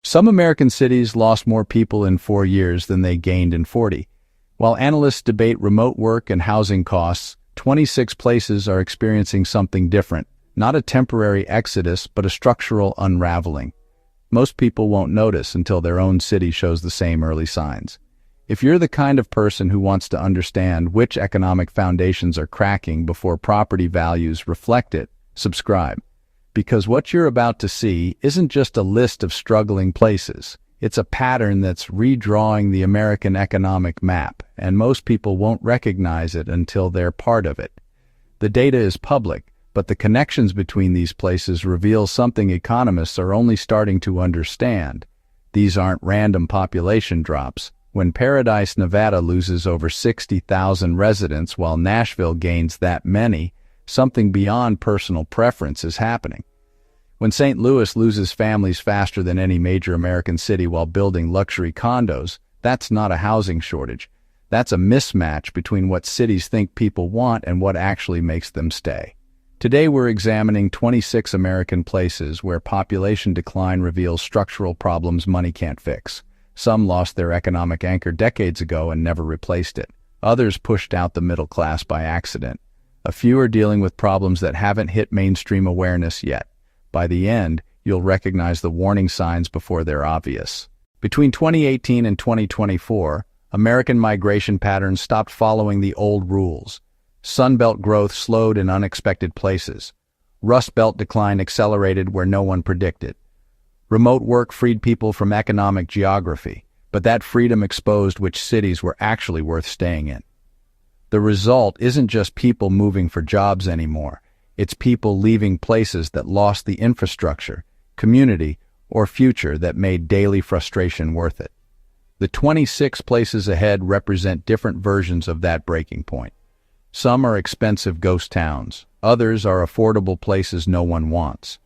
Some American cities lost more people in 4 years than they gained in 40. While analysts debate remote work and housing costs, 26 places are experiencing something different, not a temporary exodus, but a structural unraveling. Most people won't notice until their own city shows the same early signs. If you're the kind of person who wants to understand which economic foundations are cracking before property values reflect it, subscribe. Because what you're about to see isn't just a list of struggling places. It's a pattern that's redrawing the American economic map, and most people won't recognize it until they're part of it. The data is public, but the connections between these places reveal something economists are only starting to understand. These aren't random population drops. When Paradise, Nevada loses over 60,000 residents while Nashville gains that many, something beyond personal preference is happening. When St. Louis loses families faster than any major American city while building luxury condos, that's not a housing shortage. That's a mismatch between what cities think people want and what actually makes them stay. Today we're examining 26 American places where population decline reveals structural problems money can't fix. Some lost their economic anchor decades ago and never replaced it. Others pushed out the middle class by accident. A few are dealing with problems that haven't hit mainstream awareness yet. By the end, you'll recognize the warning signs before they're obvious. Between 2018 and 2024, American migration patterns stopped following the old rules. Sunbelt growth slowed in unexpected places. Rust Belt decline accelerated where no one predicted. Remote work freed people from economic geography, but that freedom exposed which cities were actually worth staying in. The result isn't just people moving for jobs anymore. It's people leaving places that lost the infrastructure, community, or future that made daily frustration worth it. The 26 places ahead represent different versions of that breaking point. Some are expensive ghost towns. Others are affordable places no one wants.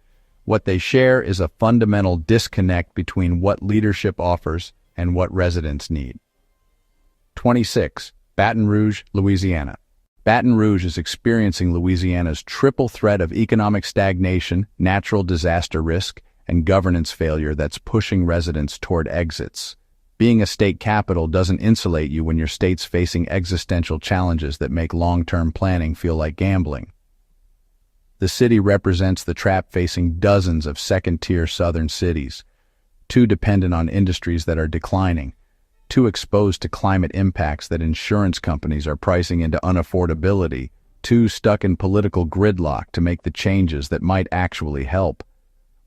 What they share is a fundamental disconnect between what leadership offers and what residents need. 26. Baton Rouge, Louisiana. Baton Rouge is experiencing Louisiana's triple threat of economic stagnation, natural disaster risk, and governance failure that's pushing residents toward exits. Being a state capital doesn't insulate you when your state's facing existential challenges that make long-term planning feel like gambling. The city represents the trap facing dozens of second-tier southern cities, too dependent on industries that are declining, too exposed to climate impacts that insurance companies are pricing into unaffordability, too stuck in political gridlock to make the changes that might actually help.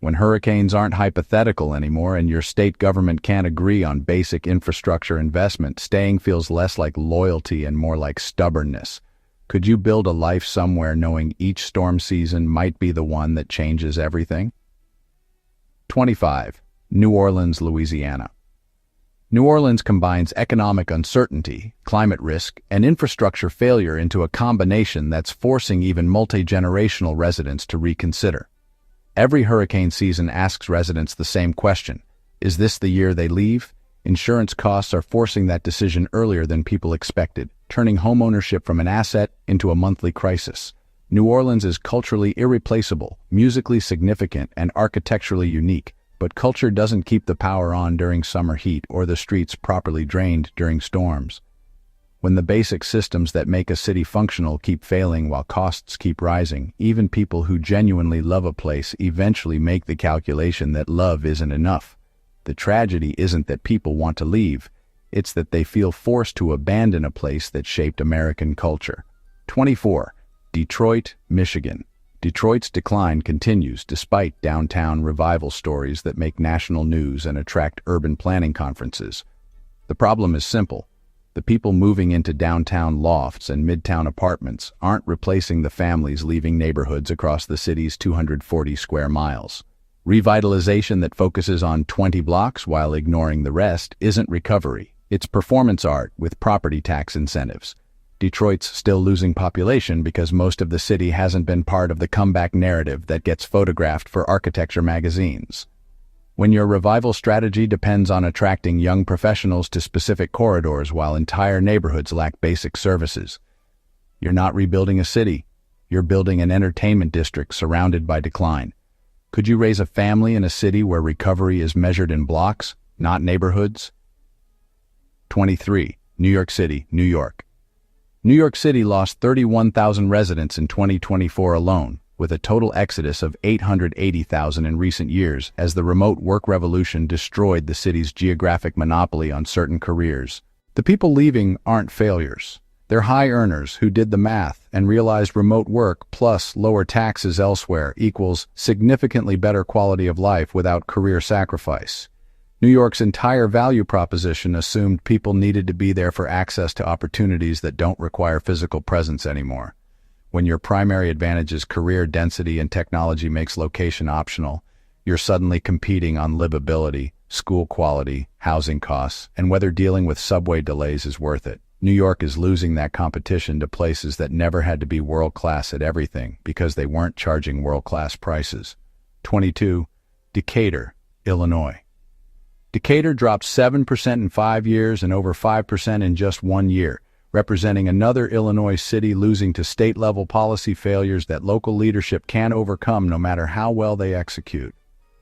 When hurricanes aren't hypothetical anymore and your state government can't agree on basic infrastructure investment, staying feels less like loyalty and more like stubbornness. Could you build a life somewhere knowing each storm season might be the one that changes everything? 25. New Orleans, Louisiana. New Orleans combines economic uncertainty, climate risk, and infrastructure failure into a combination that's forcing even multi-generational residents to reconsider. Every hurricane season asks residents the same question: is this the year they leave? Insurance costs are forcing that decision earlier than people expected, turning homeownership from an asset into a monthly crisis. New Orleans is culturally irreplaceable, musically significant, and architecturally unique. But culture doesn't keep the power on during summer heat or the streets properly drained during storms. When the basic systems that make a city functional keep failing while costs keep rising, even people who genuinely love a place eventually make the calculation that love isn't enough. The tragedy isn't that people want to leave, it's that they feel forced to abandon a place that shaped American culture. 24. Detroit, Michigan. Detroit's decline continues despite downtown revival stories that make national news and attract urban planning conferences. The problem is simple. The people moving into downtown lofts and midtown apartments aren't replacing the families leaving neighborhoods across the city's 240 square miles. Revitalization that focuses on 20 blocks while ignoring the rest isn't recovery. It's performance art with property tax incentives. Detroit's still losing population because most of the city hasn't been part of the comeback narrative that gets photographed for architecture magazines. When your revival strategy depends on attracting young professionals to specific corridors while entire neighborhoods lack basic services, you're not rebuilding a city, you're building an entertainment district surrounded by decline. Could you raise a family in a city where recovery is measured in blocks, not neighborhoods? 23. New York City, New York. New York City lost 31,000 residents in 2024 alone, with a total exodus of 880,000 in recent years as the remote work revolution destroyed the city's geographic monopoly on certain careers. The people leaving aren't failures. They're high earners who did the math and realized remote work plus lower taxes elsewhere equals significantly better quality of life without career sacrifice. New York's entire value proposition assumed people needed to be there for access to opportunities that don't require physical presence anymore. When your primary advantage is career density and technology makes location optional, you're suddenly competing on livability, school quality, housing costs, and whether dealing with subway delays is worth it. New York is losing that competition to places that never had to be world-class at everything because they weren't charging world-class prices. 22. Decatur, Illinois. Decatur dropped 7% in 5 years and over 5% in just 1 year, representing another Illinois city losing to state-level policy failures that local leadership can't overcome no matter how well they execute.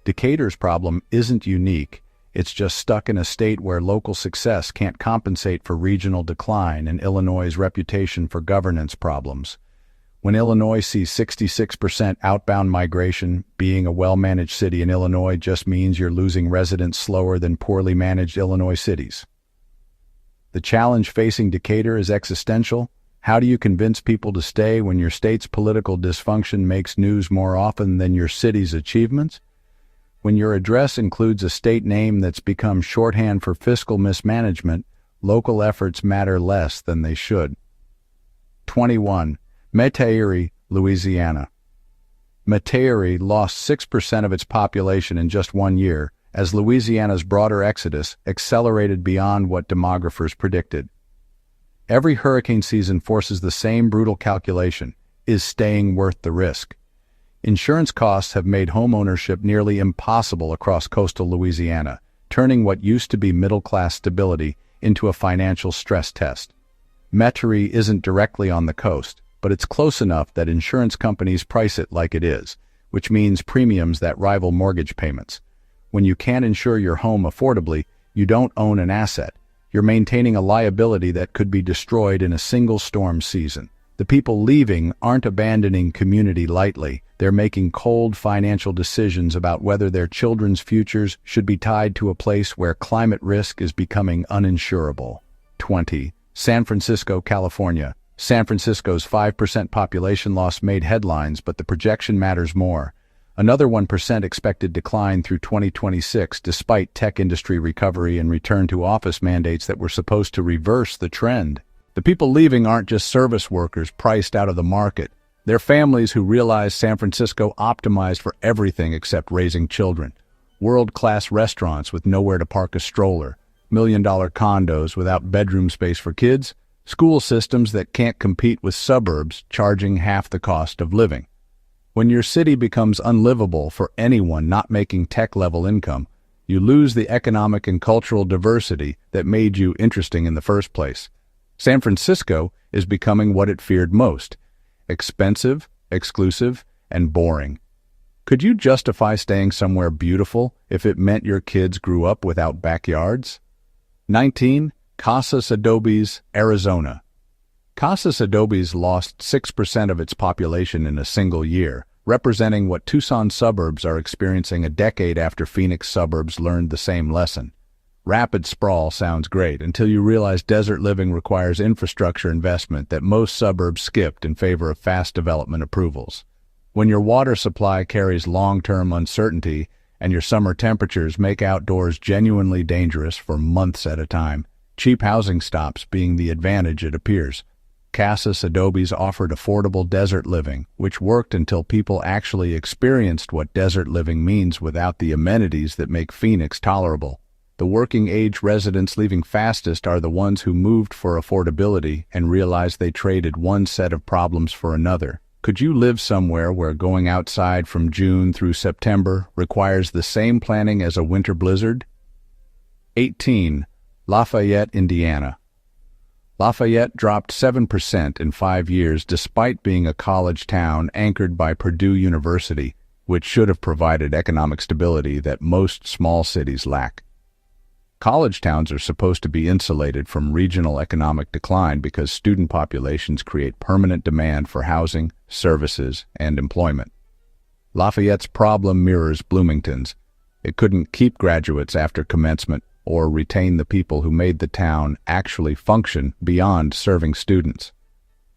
Decatur's problem isn't unique. It's just stuck in a state where local success can't compensate for regional decline and Illinois' reputation for governance problems. When Illinois sees 66% outbound migration, being a well-managed city in Illinois just means you're losing residents slower than poorly managed Illinois cities. The challenge facing Decatur is existential. How do you convince people to stay when your state's political dysfunction makes news more often than your city's achievements? When your address includes a state name that's become shorthand for fiscal mismanagement, local efforts matter less than they should. 21. Metairie, Louisiana. Metairie lost 6% of its population in just 1 year, as Louisiana's broader exodus accelerated beyond what demographers predicted. Every hurricane season forces the same brutal calculation: is staying worth the risk? Insurance costs have made homeownership nearly impossible across coastal Louisiana, turning what used to be middle-class stability into a financial stress test. Metairie isn't directly on the coast, but it's close enough that insurance companies price it like it is, which means premiums that rival mortgage payments. When you can't insure your home affordably, you don't own an asset. You're maintaining a liability that could be destroyed in a single storm season. The people leaving aren't abandoning community lightly. They're making cold financial decisions about whether their children's futures should be tied to a place where climate risk is becoming uninsurable. 20. San Francisco, California. San Francisco's 5% population loss made headlines, but the projection matters more. Another 1% expected decline through 2026 despite tech industry recovery and return to office mandates that were supposed to reverse the trend. The people leaving aren't just service workers priced out of the market. They're families who realize San Francisco optimized for everything except raising children. World-class restaurants with nowhere to park a stroller, million-dollar condos without bedroom space for kids, school systems that can't compete with suburbs charging half the cost of living. When your city becomes unlivable for anyone not making tech-level income, you lose the economic and cultural diversity that made you interesting in the first place. San Francisco is becoming what it feared most: expensive, exclusive, and boring. Could you justify staying somewhere beautiful if it meant your kids grew up without backyards? 19. Casas Adobes, Arizona. Casas Adobes lost 6% of its population in a single year, representing what Tucson suburbs are experiencing a decade after Phoenix suburbs learned the same lesson. Rapid sprawl sounds great until you realize desert living requires infrastructure investment that most suburbs skipped in favor of fast development approvals. When your water supply carries long-term uncertainty and your summer temperatures make outdoors genuinely dangerous for months at a time, cheap housing stops being the advantage it appears. Casas Adobes offered affordable desert living, which worked until people actually experienced what desert living means without the amenities that make Phoenix tolerable. The working-age residents leaving fastest are the ones who moved for affordability and realized they traded one set of problems for another. Could you live somewhere where going outside from June through September requires the same planning as a winter blizzard? 18. Lafayette, Indiana. Lafayette dropped 7% in 5 years despite being a college town anchored by Purdue University, which should have provided economic stability that most small cities lack. College towns are supposed to be insulated from regional economic decline because student populations create permanent demand for housing, services, and employment. Lafayette's problem mirrors Bloomington's. It couldn't keep graduates after commencement or retain the people who made the town actually function beyond serving students.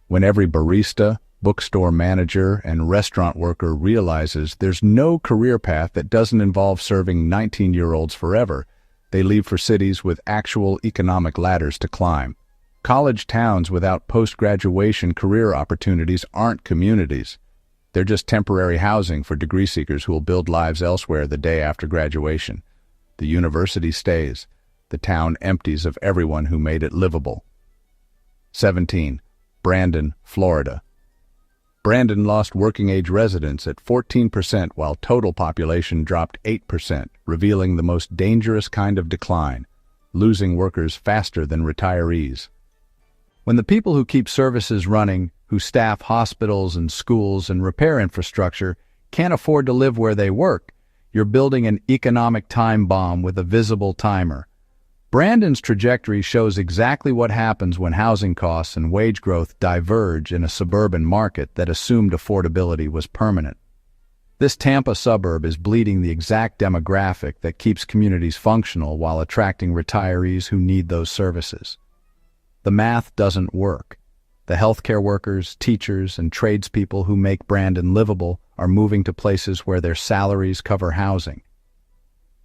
When every barista, bookstore manager, and restaurant worker realizes there's no career path that doesn't involve serving 19-year-olds forever, they leave for cities with actual economic ladders to climb. College towns without post-graduation career opportunities aren't communities. They're just temporary housing for degree seekers who will build lives elsewhere the day after graduation. The university stays. The town empties of everyone who made it livable. 17. Brandon, Florida. Brandon lost working-age residents at 14% while total population dropped 8%, revealing the most dangerous kind of decline, losing workers faster than retirees. When the people who keep services running, who staff hospitals and schools and repair infrastructure, can't afford to live where they work, you're building an economic time bomb with a visible timer. Brandon's trajectory shows exactly what happens when housing costs and wage growth diverge in a suburban market that assumed affordability was permanent. This Tampa suburb is bleeding the exact demographic that keeps communities functional while attracting retirees who need those services. The math doesn't work. The healthcare workers, teachers, and tradespeople who make Brandon livable are moving to places where their salaries cover housing.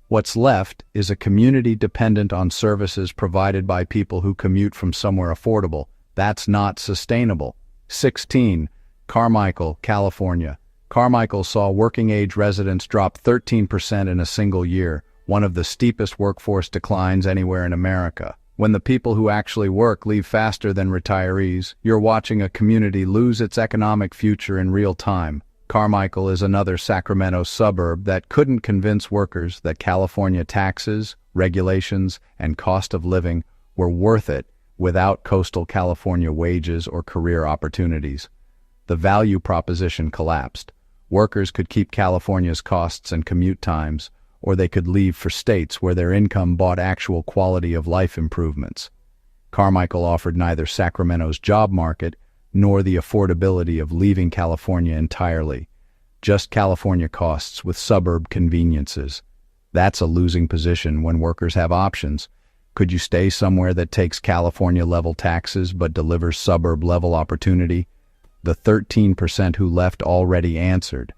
What's left is a community dependent on services provided by people who commute from somewhere affordable. That's not sustainable. 16. Carmichael, California. Carmichael saw working-age residents drop 13% in a single year, one of the steepest workforce declines anywhere in America. When the people who actually work leave faster than retirees, you're watching a community lose its economic future in real time. Carmichael is another Sacramento suburb that couldn't convince workers that California taxes, regulations, and cost of living were worth it without coastal California wages or career opportunities. The value proposition collapsed. Workers could keep California's costs and commute times, or they could leave for states where their income bought actual quality of life improvements. Carmichael offered neither Sacramento's job market nor the affordability of leaving California entirely. Just California costs with suburb conveniences. That's a losing position when workers have options. Could you stay somewhere that takes California-level taxes but delivers suburb-level opportunity? The 13% who left already answered.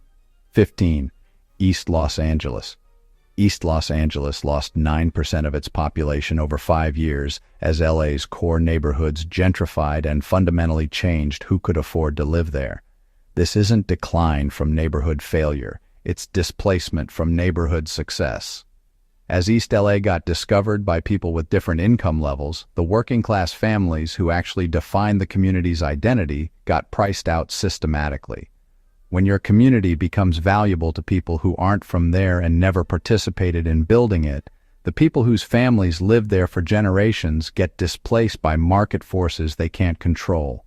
15. East Los Angeles. East Los Angeles lost 9% of its population over 5 years as LA's core neighborhoods gentrified and fundamentally changed who could afford to live there. This isn't decline from neighborhood failure, it's displacement from neighborhood success. As East LA got discovered by people with different income levels, the working-class families who actually defined the community's identity got priced out systematically. When your community becomes valuable to people who aren't from there and never participated in building it, the people whose families lived there for generations get displaced by market forces they can't control.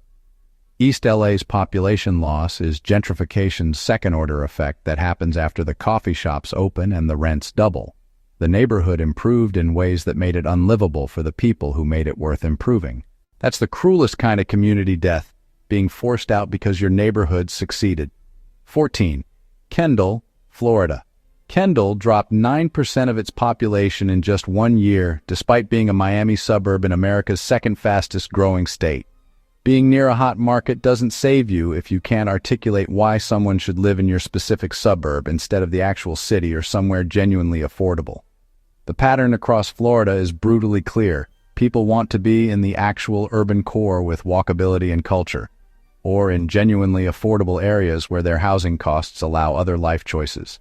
East LA's population loss is gentrification's second-order effect that happens after the coffee shops open and the rents double. The neighborhood improved in ways that made it unlivable for the people who made it worth improving. That's the cruelest kind of community death, being forced out because your neighborhood succeeded. 14. Kendall, Florida. Kendall dropped 9% of its population in just 1 year, despite being a Miami suburb in America's second fastest growing state. Being near a hot market doesn't save you if you can't articulate why someone should live in your specific suburb instead of the actual city or somewhere genuinely affordable. The pattern across Florida is brutally clear. People want to be in the actual urban core with walkability and culture, or in genuinely affordable areas where their housing costs allow other life choices.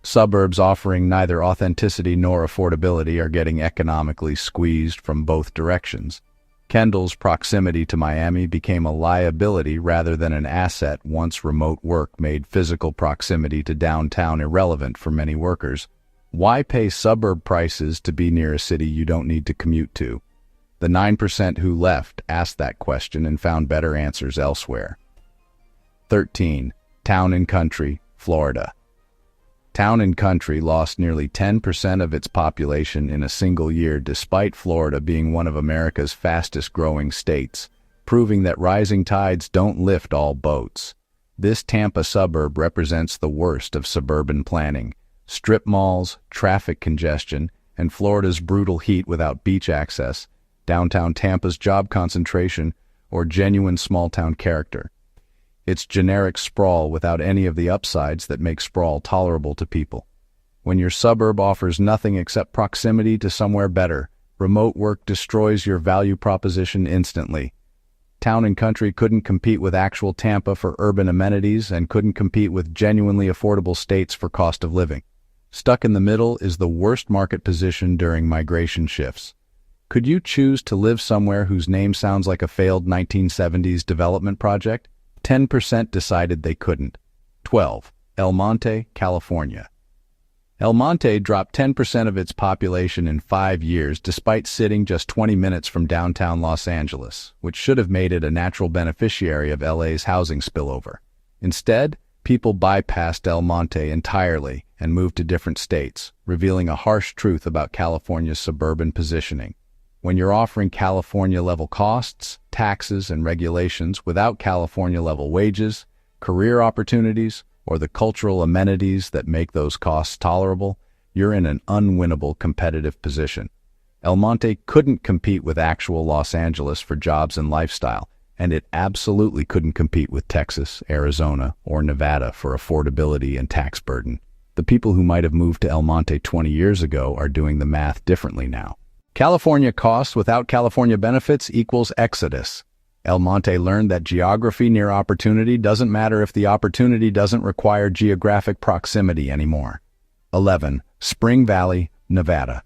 Suburbs offering neither authenticity nor affordability are getting economically squeezed from both directions. Kendall's proximity to Miami became a liability rather than an asset once remote work made physical proximity to downtown irrelevant for many workers. Why pay suburb prices to be near a city you don't need to commute to? The 9% who left asked that question and found better answers elsewhere. 13. Town and Country, Florida. Town and Country lost nearly 10% of its population in a single year, despite Florida being one of America's fastest-growing states, proving that rising tides don't lift all boats. This Tampa suburb represents the worst of suburban planning: strip malls, traffic congestion, and Florida's brutal heat without beach access, downtown Tampa's job concentration, or genuine small-town character. It's generic sprawl without any of the upsides that make sprawl tolerable to people. When your suburb offers nothing except proximity to somewhere better, remote work destroys your value proposition instantly. Town and Country couldn't compete with actual Tampa for urban amenities and couldn't compete with genuinely affordable states for cost of living. Stuck in the middle is the worst market position during migration shifts. Could you choose to live somewhere whose name sounds like a failed 1970s development project? 10% decided they couldn't. 12. El Monte, California. El Monte dropped 10% of its population in 5 years despite sitting just 20 minutes from downtown Los Angeles, which should have made it a natural beneficiary of LA's housing spillover. Instead, people bypassed El Monte entirely and moved to different states, revealing a harsh truth about California's suburban positioning. When you're offering California-level costs, taxes, and regulations without California-level wages, career opportunities, or the cultural amenities that make those costs tolerable, you're in an unwinnable competitive position. El Monte couldn't compete with actual Los Angeles for jobs and lifestyle, and it absolutely couldn't compete with Texas, Arizona, or Nevada for affordability and tax burden. The people who might have moved to El Monte 20 years ago are doing the math differently now. California costs without California benefits equals exodus. El Monte learned that geography near opportunity doesn't matter if the opportunity doesn't require geographic proximity anymore. 11. Spring Valley, Nevada.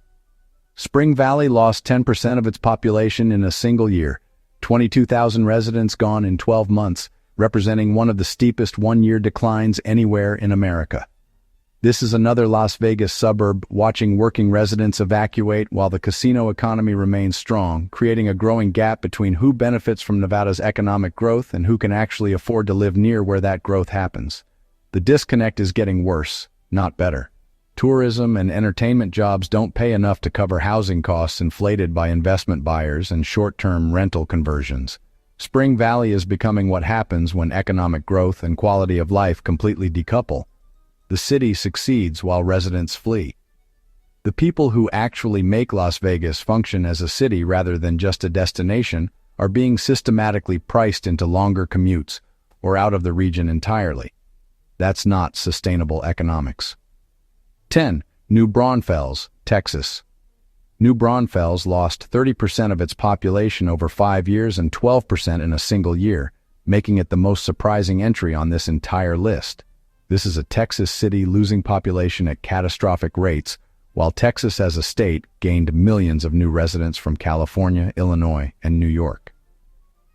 Spring Valley lost 10% of its population in a single year, 22,000 residents gone in 12 months, representing one of the steepest one-year declines anywhere in America. This is another Las Vegas suburb watching working residents evacuate while the casino economy remains strong, creating a growing gap between who benefits from Nevada's economic growth and who can actually afford to live near where that growth happens. The disconnect is getting worse, not better. Tourism and entertainment jobs don't pay enough to cover housing costs inflated by investment buyers and short-term rental conversions. Spring Valley is becoming what happens when economic growth and quality of life completely decouple. The city succeeds while residents flee. The people who actually make Las Vegas function as a city rather than just a destination are being systematically priced into longer commutes or out of the region entirely. That's not sustainable economics. 10. New Braunfels, Texas. New Braunfels lost 30% of its population over 5 years and 12% in a single year, making it the most surprising entry on this entire list. This is a Texas city losing population at catastrophic rates, while Texas as a state gained millions of new residents from California, Illinois, and New York.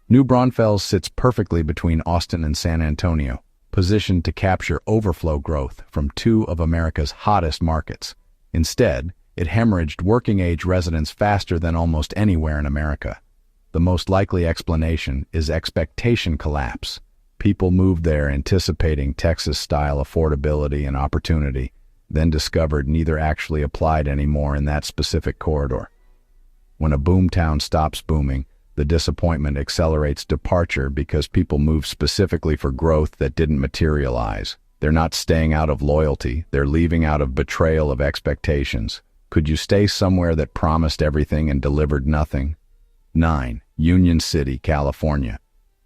New Braunfels sits perfectly between Austin and San Antonio, positioned to capture overflow growth from two of America's hottest markets. Instead, it hemorrhaged working-age residents faster than almost anywhere in America. The most likely explanation is expectation collapse. People moved there anticipating Texas-style affordability and opportunity, then discovered neither actually applied anymore in that specific corridor. When a boomtown stops booming, the disappointment accelerates departure because people move specifically for growth that didn't materialize. They're not staying out of loyalty, they're leaving out of betrayal of expectations. Could you stay somewhere that promised everything and delivered nothing? 9. Union City, California.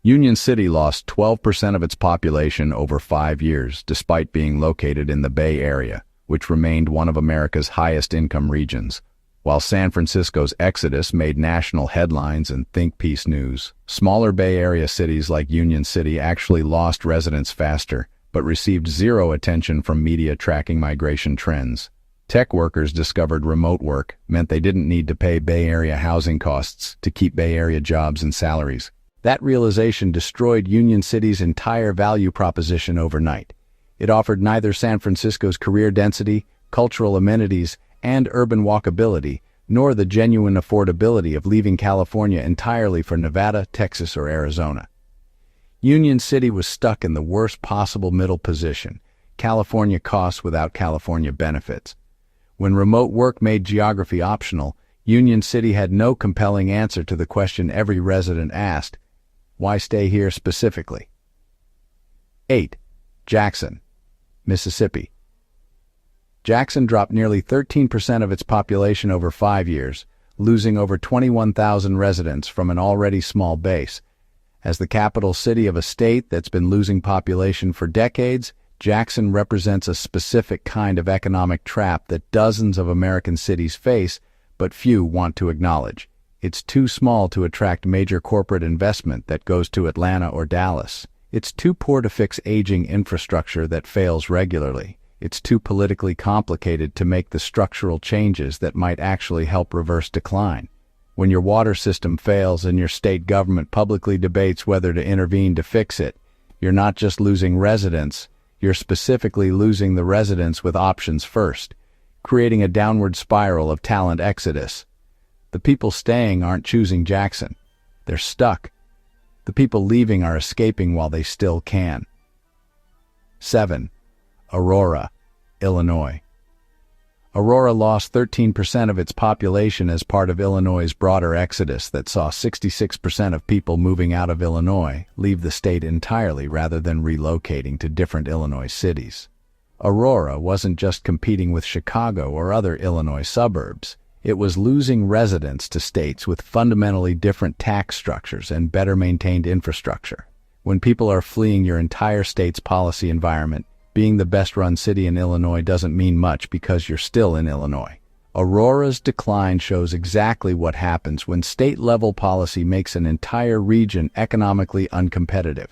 Union City lost 12% of its population over 5 years, despite being located in the Bay Area, which remained one of America's highest-income regions. While San Francisco's exodus made national headlines and think-piece news, smaller Bay Area cities like Union City actually lost residents faster, but received zero attention from media tracking migration trends. Tech workers discovered remote work meant they didn't need to pay Bay Area housing costs to keep Bay Area jobs and salaries. That realization destroyed Union City's entire value proposition overnight. It offered neither San Francisco's career density, cultural amenities, and urban walkability, nor the genuine affordability of leaving California entirely for Nevada, Texas, or Arizona. Union City was stuck in the worst possible middle position. California costs without California benefits. When remote work made geography optional, Union City had no compelling answer to the question every resident asked: why stay here specifically? 8. Jackson, Mississippi. Jackson dropped nearly 13% of its population over 5 years, losing over 21,000 residents from an already small base. As the capital city of a state that's been losing population for decades, Jackson represents a specific kind of economic trap that dozens of American cities face, but few want to acknowledge. It's too small to attract major corporate investment that goes to Atlanta or Dallas. It's too poor to fix aging infrastructure that fails regularly. It's too politically complicated to make the structural changes that might actually help reverse decline. When your water system fails and your state government publicly debates whether to intervene to fix it, you're not just losing residents, you're specifically losing the residents with options first, creating a downward spiral of talent exodus. The people staying aren't choosing Jackson. They're stuck. The people leaving are escaping while they still can. 7. Aurora, Illinois. Aurora lost 13% of its population as part of Illinois' broader exodus that saw 66% of people moving out of Illinois leave the state entirely rather than relocating to different Illinois cities. Aurora wasn't just competing with Chicago or other Illinois suburbs. It was losing residents to states with fundamentally different tax structures and better-maintained infrastructure. When people are fleeing your entire state's policy environment, being the best-run city in Illinois doesn't mean much because you're still in Illinois. Aurora's decline shows exactly what happens when state-level policy makes an entire region economically uncompetitive.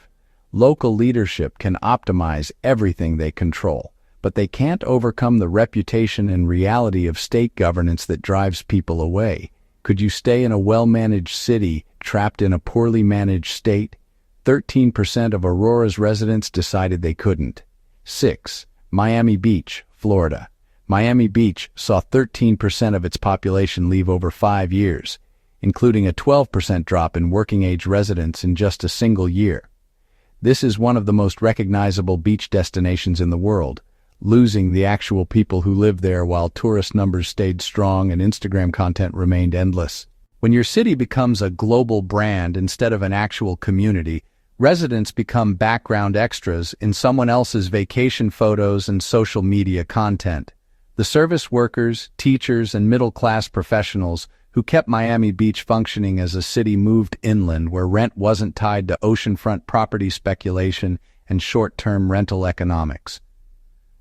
Local leadership can optimize everything they control, but they can't overcome the reputation and reality of state governance that drives people away. Could you stay in a well-managed city trapped in a poorly managed state? 13% of Aurora's residents decided they couldn't. 6. Miami Beach, Florida. Miami Beach saw 13% of its population leave over 5 years, including a 12% drop in working-age residents in just a single year. This is one of the most recognizable beach destinations in the world, losing the actual people who live there while tourist numbers stayed strong and Instagram content remained endless. When your city becomes a global brand instead of an actual community, residents become background extras in someone else's vacation photos and social media content. The service workers, teachers, and middle-class professionals who kept Miami Beach functioning as a city moved inland where rent wasn't tied to oceanfront property speculation and short-term rental economics.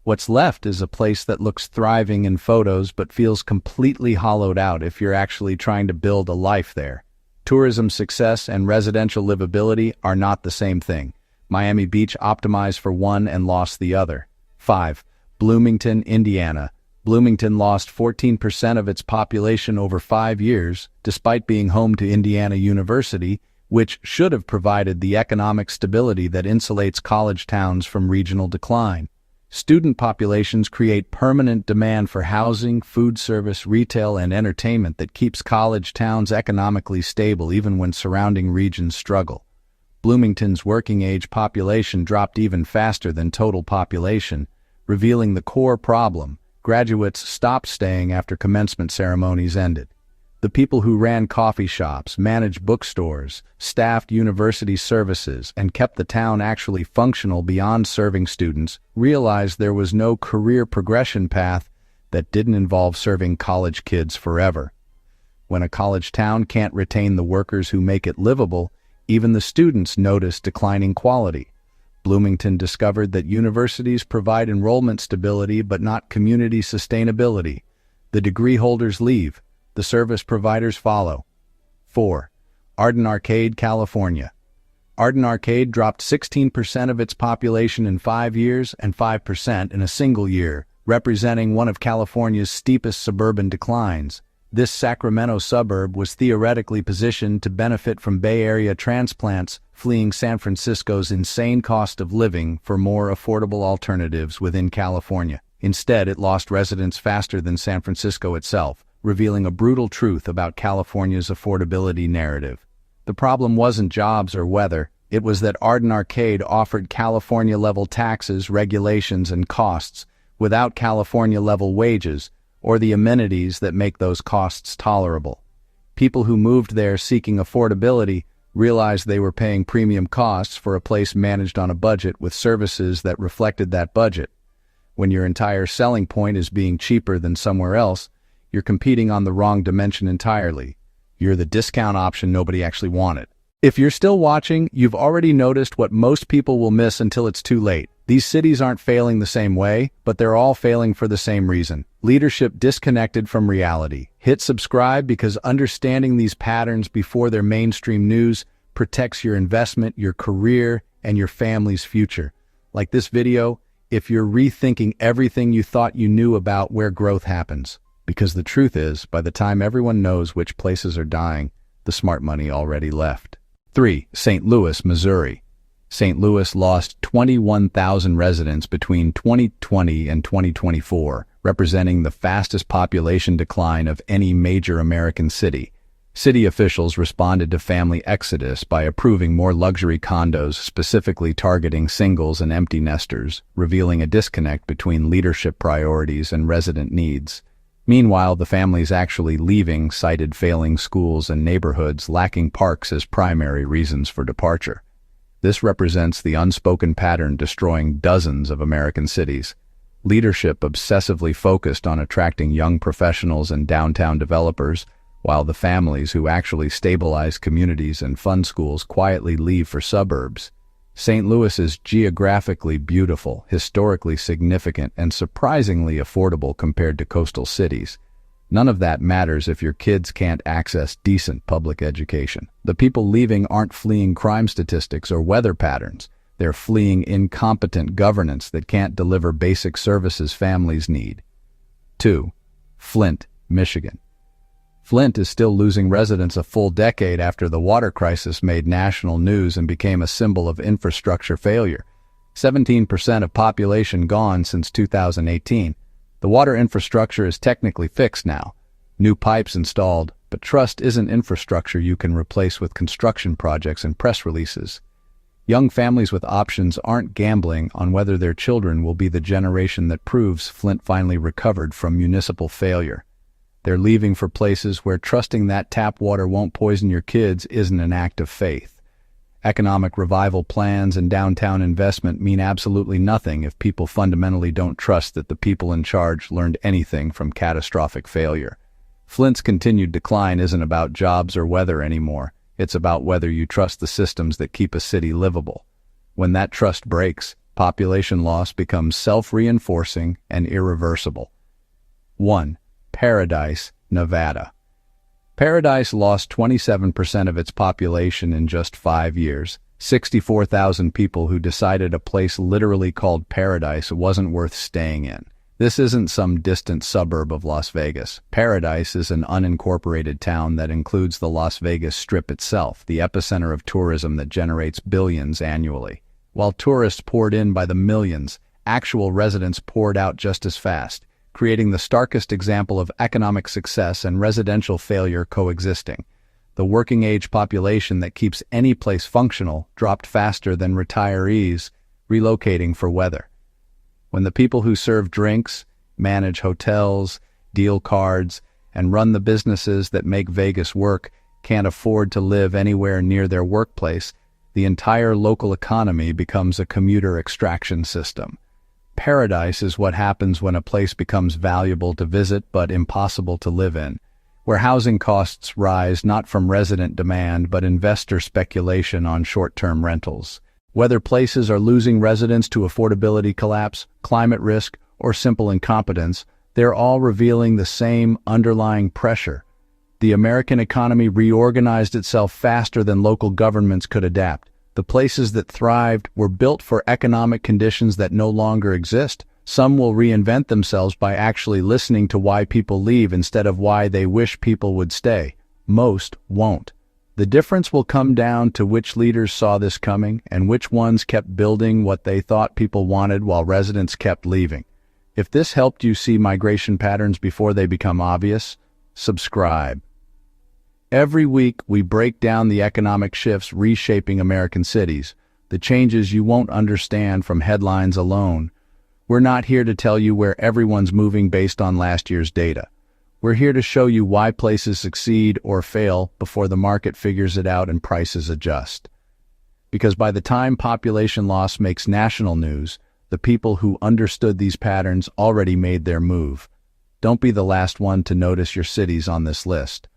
What's left is a place that looks thriving in photos but feels completely hollowed out if you're actually trying to build a life there. Tourism success and residential livability are not the same thing. Miami Beach optimized for one and lost the other. 5. Bloomington, Indiana. Bloomington lost 14% of its population over 5 years, despite being home to Indiana University, which should have provided the economic stability that insulates college towns from regional decline. Student populations create permanent demand for housing, food service, retail, and entertainment that keeps college towns economically stable even when surrounding regions struggle. Bloomington's working-age population dropped even faster than total population, revealing the core problem. Graduates stopped staying after commencement ceremonies ended. The people who ran coffee shops, managed bookstores, staffed university services, and kept the town actually functional beyond serving students realized there was no career progression path that didn't involve serving college kids forever. When a college town can't retain the workers who make it livable, even the students notice declining quality. Bloomington discovered that universities provide enrollment stability but not community sustainability. The degree holders leave. The service providers follow. 4. Arden Arcade, California. Arden Arcade dropped 16% of its population in 5 years and 5% in a single year, representing one of California's steepest suburban declines. This Sacramento suburb was theoretically positioned to benefit from Bay Area transplants fleeing San Francisco's insane cost of living for more affordable alternatives within California. Instead, it lost residents faster than San Francisco itself, revealing a brutal truth about California's affordability narrative. The problem wasn't jobs or weather, It was that Arden Arcade offered California-level taxes, regulations, and costs without California-level wages or the amenities that make those costs tolerable. People who moved there seeking affordability realized they were paying premium costs for a place managed on a budget with services that reflected that budget. When your entire selling point is being cheaper than somewhere else, you're competing on the wrong dimension entirely. You're the discount option nobody actually wanted. If you're still watching, you've already noticed what most people will miss until it's too late. These cities aren't failing the same way, but they're all failing for the same reason. Leadership disconnected from reality. Hit subscribe because understanding these patterns before they're mainstream news protects your investment, your career, and your family's future. Like this video, if you're rethinking everything you thought you knew about where growth happens. Because the truth is, by the time everyone knows which places are dying, the smart money already left. 3. St. Louis, Missouri. St. Louis lost 21,000 residents between 2020 and 2024, representing the fastest population decline of any major American city. City officials responded to family exodus by approving more luxury condos specifically targeting singles and empty nesters, revealing a disconnect between leadership priorities and resident needs. Meanwhile, the families actually leaving cited failing schools and neighborhoods lacking parks as primary reasons for departure. This represents the unspoken pattern destroying dozens of American cities. Leadership obsessively focused on attracting young professionals and downtown developers, while the families who actually stabilize communities and fund schools quietly leave for suburbs. St. Louis is geographically beautiful, historically significant, and surprisingly affordable compared to coastal cities. None of that matters if your kids can't access decent public education. The people leaving aren't fleeing crime statistics or weather patterns. They're fleeing incompetent governance that can't deliver basic services families need. 2. Flint, Michigan. Flint is still losing residents a full decade after the water crisis made national news and became a symbol of infrastructure failure. 17% of population gone since 2018. The water infrastructure is technically fixed now. New pipes installed, but trust isn't infrastructure you can replace with construction projects and press releases. Young families with options aren't gambling on whether their children will be the generation that proves Flint finally recovered from municipal failure. They're leaving for places where trusting that tap water won't poison your kids isn't an act of faith. Economic revival plans and downtown investment mean absolutely nothing if people fundamentally don't trust that the people in charge learned anything from catastrophic failure. Flint's continued decline isn't about jobs or weather anymore. It's about whether you trust the systems that keep a city livable. When that trust breaks, population loss becomes self-reinforcing and irreversible. 1. Paradise, Nevada. Paradise lost 27% of its population in just 5 years. 64,000 people who decided a place literally called Paradise wasn't worth staying in. This isn't some distant suburb of Las Vegas. Paradise is an unincorporated town that includes the Las Vegas Strip itself, the epicenter of tourism that generates billions annually. While tourists poured in by the millions, actual residents poured out just as fast, creating the starkest example of economic success and residential failure coexisting. The working-age population that keeps any place functional dropped faster than retirees relocating for weather. When the people who serve drinks, manage hotels, deal cards, and run the businesses that make Vegas work can't afford to live anywhere near their workplace, the entire local economy becomes a commuter extraction system. Paradise is what happens when a place becomes valuable to visit but impossible to live in, where housing costs rise not from resident demand but investor speculation on short-term rentals. Whether places are losing residents to affordability collapse, climate risk, or simple incompetence, they're all revealing the same underlying pressure. The American economy reorganized itself faster than local governments could adapt. The places that thrived were built for economic conditions that no longer exist. Some will reinvent themselves by actually listening to why people leave instead of why they wish people would stay. Most won't. The difference will come down to which leaders saw this coming and which ones kept building what they thought people wanted while residents kept leaving. If this helped you see migration patterns before they become obvious, subscribe. Every week, we break down the economic shifts reshaping American cities, the changes you won't understand from headlines alone. We're not here to tell you where everyone's moving based on last year's data. We're here to show you why places succeed or fail before the market figures it out and prices adjust. Because by the time population loss makes national news, the people who understood these patterns already made their move. Don't be the last one to notice your cities on this list.